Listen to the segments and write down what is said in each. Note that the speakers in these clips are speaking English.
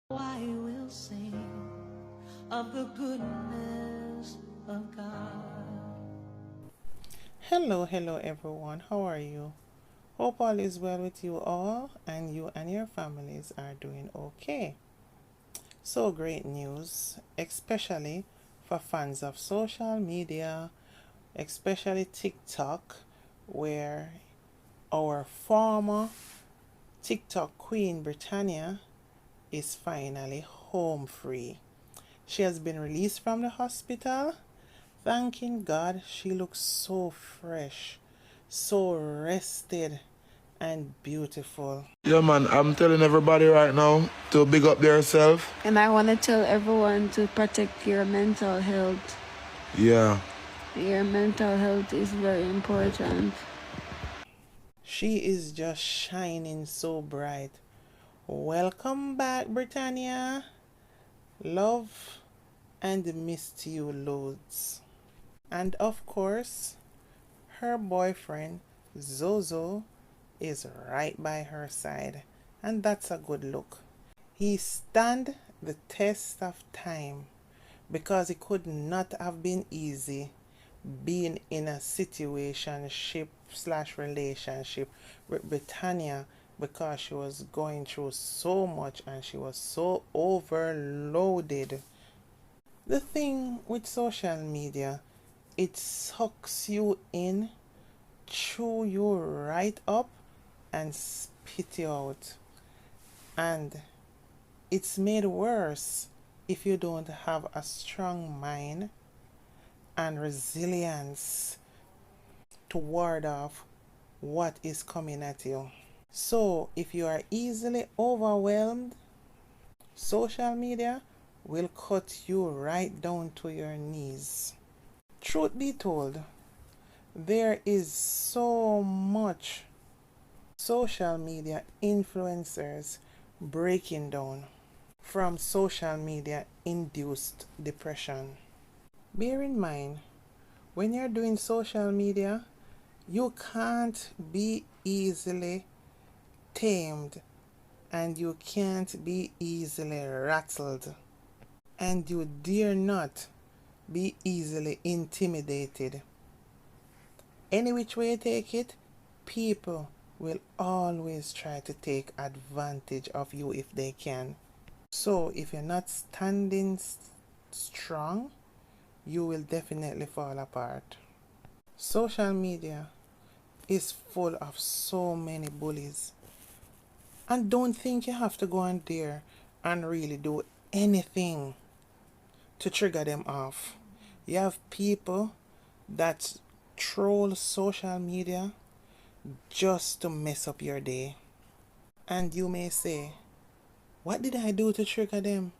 I will sing of the goodness of God. Hello everyone. How are you? Hope all is well with you all and you and your families are doing okay. So great news, especially for fans of social media, especially TikTok, where our former TikTok queen Britannia is finally home free. She has been released from the hospital. Thanking God, she looks so fresh, so rested, and beautiful. Yeah, man, I'm telling everybody right now to big up themselves. And I want to tell everyone to protect your mental health. Yeah. Your mental health is very important. She is just shining so bright. Welcome back, Britannia. Love and missed you loads. And of course, her boyfriend, Zozo, is right by her side. And that's a good look. He stand the test of time because it could not have been easy being in a situationship slash relationship with Britannia because she was going through so much and she was so overloaded. The thing with social media, it sucks you in, chew you right up, and spit you out. And it's made worse if you don't have a strong mind and resilience to ward off what is coming at you. So, if you are easily overwhelmed, social media will cut you right down to your knees. Truth be told, there is so much social media influencers breaking down from social media induced depression. Bear in mind, when you're doing social media, you can't be easily tamed and you can't be easily rattled and you dare not be easily intimidated. Any which way you take it, people will always try to take advantage of you if they can. So if you're not standing strong, you will definitely fall apart. Social media is full of so many bullies. And don't think you have to go on there and really do anything to trigger them off. You have people that troll social media just to mess up your day. And you may say, what did I do to trigger them?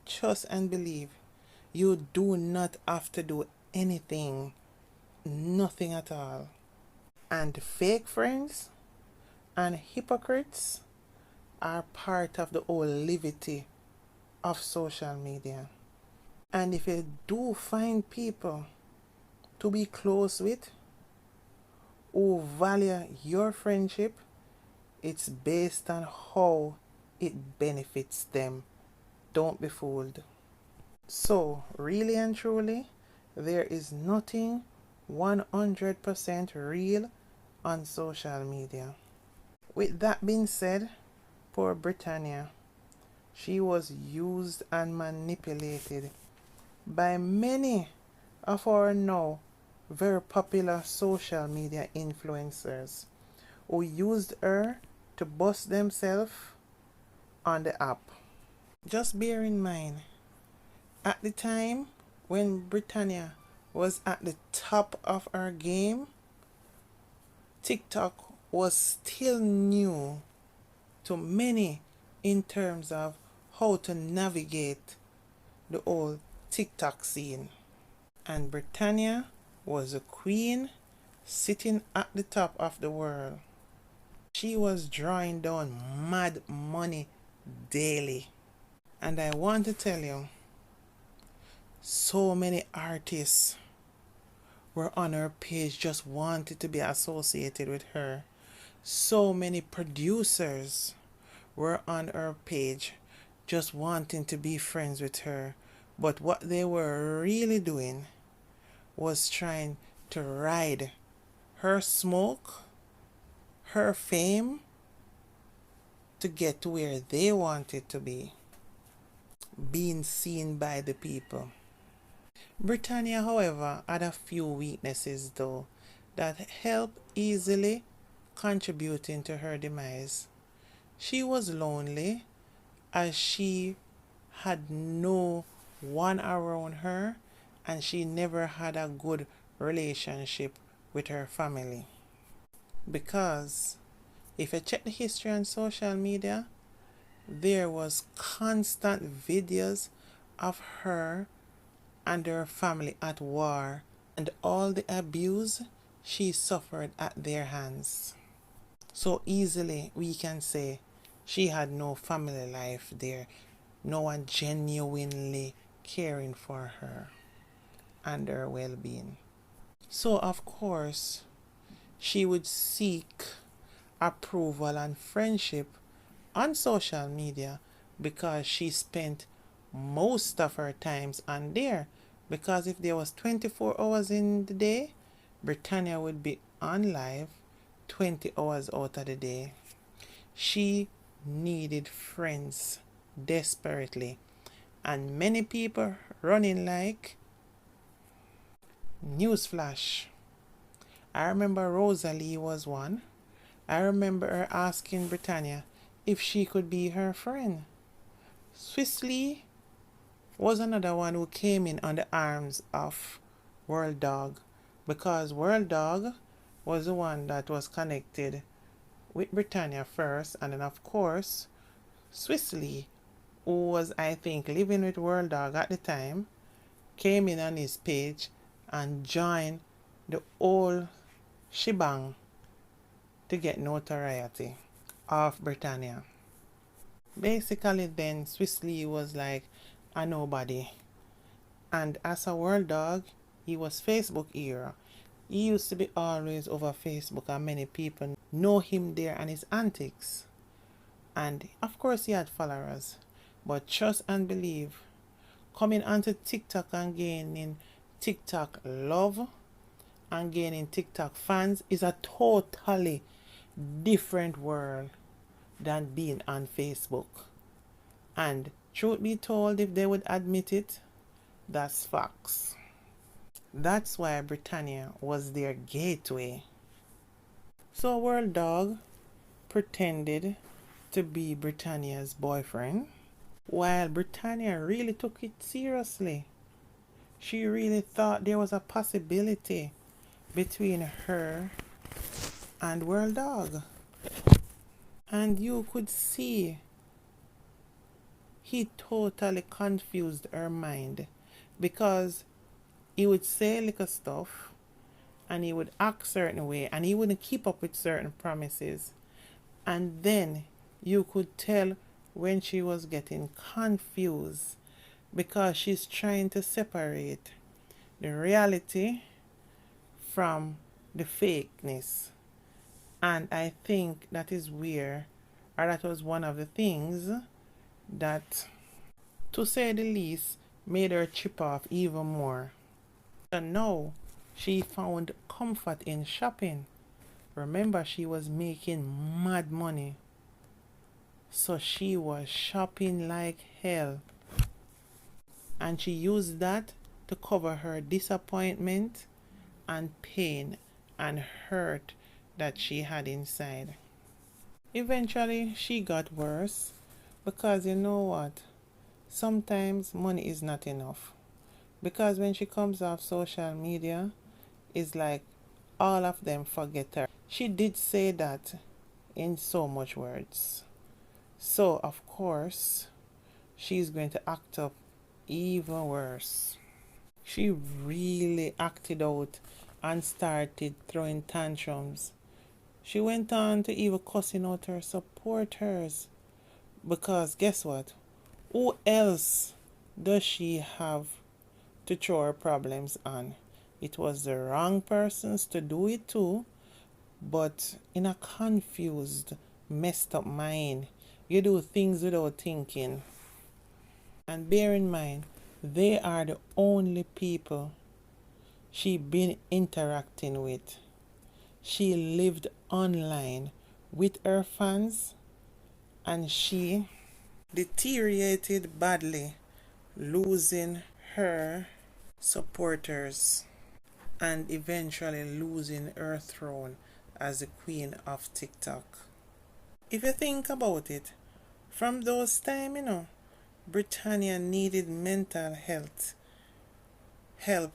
Trust and believe. You do not have to do anything. Nothing at all. And fake friends and hypocrites are part of the whole levity of social media. And if you do find people to be close with who value your friendship, it's based on how it benefits them. Don't be fooled. So, really and truly, there is nothing 100% real on social media. With that being said, poor Britannia, she was used and manipulated by many of our now very popular social media influencers who used her to boost themselves on the app. Just bear in mind, at the time when Britannia was at the top of her game, TikTok was still new to many in terms of how to navigate the old TikTok scene. And Britannia was a queen sitting at the top of the world. She was drawing down mad money daily. And I want to tell you, so many artists were on her page just wanted to be associated with her. So many producers were on her page just wanting to be friends with her, but what they were really doing was trying to ride her smoke, her fame, to get to where they wanted to be, being seen by the people. Britannia, however, had a few weaknesses though that helped easily contributing to her demise. She was lonely as she had no one around her and she never had a good relationship with her family. Because if you check the history on social media, there was constant videos of her and her family at war and all the abuse she suffered at their hands. So easily we can say she had no family life there, no one genuinely caring for her and her well-being. So of course she would seek approval and friendship on social media because she spent most of her times on there, because if there was 24 hours in the day, Britannia would be on live 20 hours out of the day. She needed friends desperately, and many people running like newsflash. I remember Rosalie was one. I remember her asking Britannia if she could be her friend. Swiftly was another one who came in on the arms of World Dog, because World Dog was the one that was connected with Britannia first, and then of course Swiftly, who was I think living with World Dog at the time, came in on his page and joined the whole shebang to get notoriety of Britannia. Basically then Swiftly was like a nobody, and as a World Dog he was Facebook era. He used to be always over Facebook and many people know him there and his antics. And of course he had followers. But trust and believe, coming onto TikTok and gaining TikTok love and gaining TikTok fans is a totally different world than being on Facebook. And truth be told, if they would admit it, that's facts. That's why Britannia was their gateway. So World Dog pretended to be Britannia's boyfriend, while Britannia really took it seriously. She really thought there was a possibility between her and World Dog. And you could see he totally confused her mind, because he would say little stuff and he would act certain way and he wouldn't keep up with certain promises. And then you could tell when she was getting confused, because she's trying to separate the reality from the fakeness. And I think that is where, or that was one of the things that, to say the least, made her chip off even more. And now she found comfort in shopping. Remember, she was making mad money, so she was shopping like hell, and she used that to cover her disappointment and pain and hurt that she had inside. Eventually she got worse, because you know what, sometimes money is not enough, because when she comes off social media, it's like all of them forget her. She did say that in so much words. So of course she's going to act up even worse. She really acted out and started throwing tantrums. She went on to even cussing out her supporters, because guess what? Who else does she have to throw her problems on? It was the wrong persons to do it to, but in a confused, messed up mind. You do things without thinking. And bear in mind, they are the only people she been interacting with. She lived online with her fans and she deteriorated badly, losing her supporters and eventually losing her throne as the queen of TikTok. If you think about it, from those times, Britannia needed mental health help,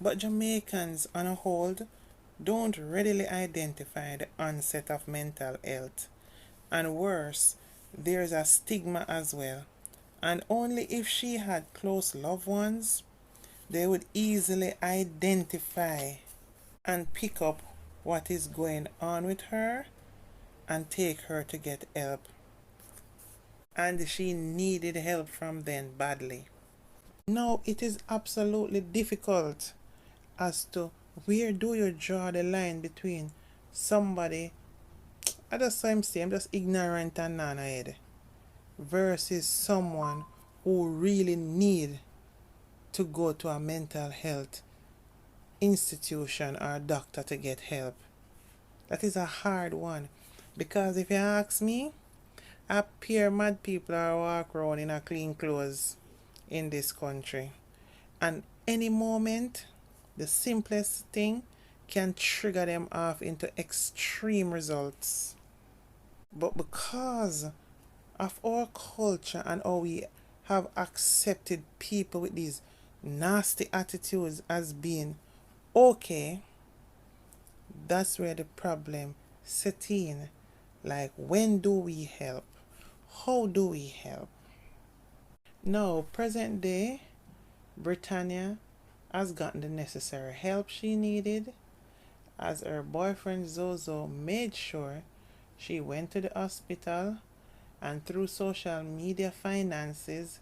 But Jamaicans on a whole don't readily identify the onset of mental health. And worse, there's a stigma as well. And only if she had close loved ones, they would easily identify and pick up what is going on with her and take her to get help. And she needed help from them badly. Now it is absolutely difficult as to where do you draw the line between somebody, I just say I'm just ignorant and non-head, versus someone who really need to go to a mental health institution or doctor to get help. That is a hard one, because if you ask me, a pair mad people are walk around in a clean clothes in this country, and any moment the simplest thing can trigger them off into extreme results. But because of our culture and how we have accepted people with these nasty attitudes as being okay, that's where the problem sets in. Like, when do we help? How do we help? Now, present day, Britannia has gotten the necessary help she needed, as her boyfriend Zozo made sure she went to the hospital and through social media finances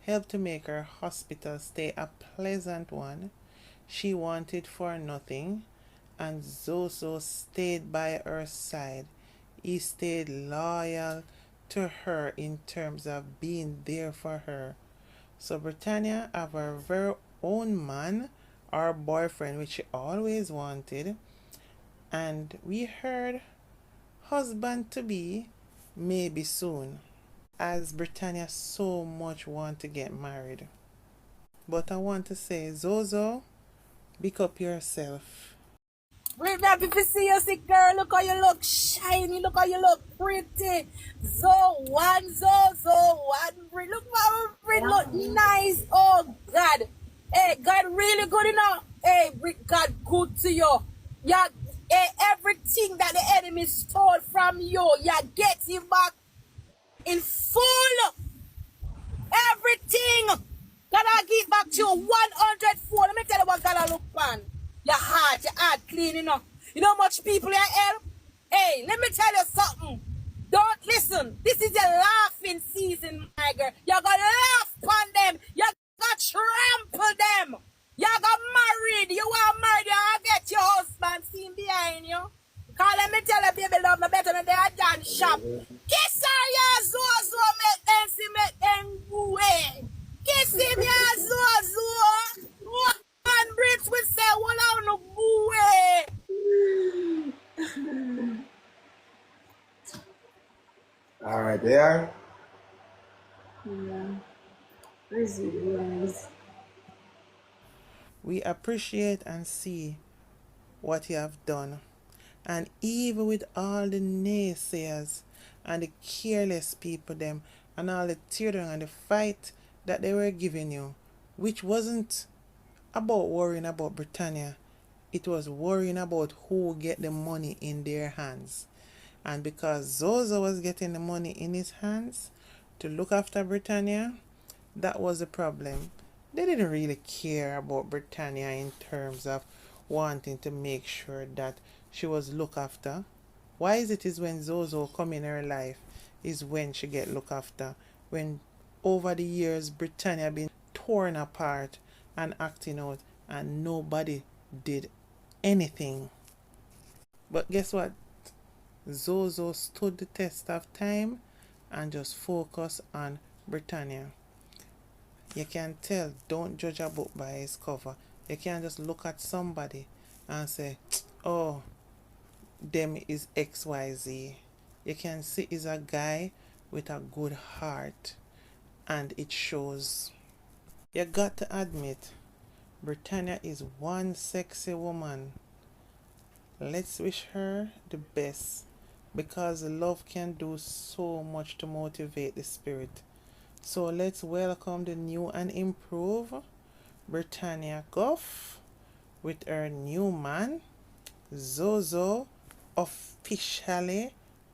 helped to make her hospital stay a pleasant one. She wanted for nothing, and Zozo stayed by her side. He stayed loyal to her in terms of being there for her. So Britannia have her very own man or boyfriend, which she always wanted, and we heard husband to be maybe soon, as Britannia so much want to get married. But I want to say, Zozo, pick up yourself. We're happy to see you, sick girl. Look how you look shiny. Look how you look pretty. Zozo, one. Look how it look nice. Oh, God. Hey, God really good enough. Hey, God good to you. Yeah, hey, everything that the enemy stole from you, you get it back in full. Everything. Gotta give back to you 104. Let me tell you what gotta look on. Your heart clean enough. You know how much people you help? Hey, let me tell you something. Don't listen. This is a laughing season, my girl. You're gonna laugh on them. You're gonna trample them. You're gonna married. You are married. You're gonna get your husband seen behind you. Cause let me tell you, baby love, no better than they are done shop. Kiss her, yeah, Zozo, make them see, make them go away. Kiss him, yeah, Zozo. One Brits will say, well, I don't know, go away. All right, there. Yeah. Resilience. We appreciate and see what you have done. And even with all the naysayers and the careless people them and all the tearing and the fight that they were giving you, which wasn't about worrying about Britannia, it was worrying about who get the money in their hands. And because Zozo was getting the money in his hands to look after Britannia, that was the problem. They didn't really care about Britannia in terms of wanting to make sure that she was looked after. Why is it is when Zozo come in her life is when she get looked after? When over the years Britannia been torn apart and acting out and nobody did anything. But guess what? Zozo stood the test of time and just focused on Britannia. You can tell. Don't judge a book by its cover. You can't just look at somebody and say, oh, them is XYZ. You can see is a guy with a good heart, and it shows. You got to admit, Britannia is one sexy woman. Let's wish her the best, because love can do so much to motivate the spirit. So let's welcome the new and improved Britannia Goffe with her new man, Zozo, officially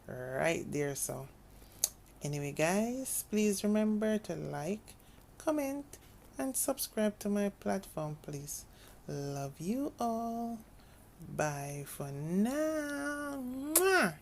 right there. So anyway guys, please remember to like, comment and subscribe to my platform, please. Love you all. Bye for now. Mwah!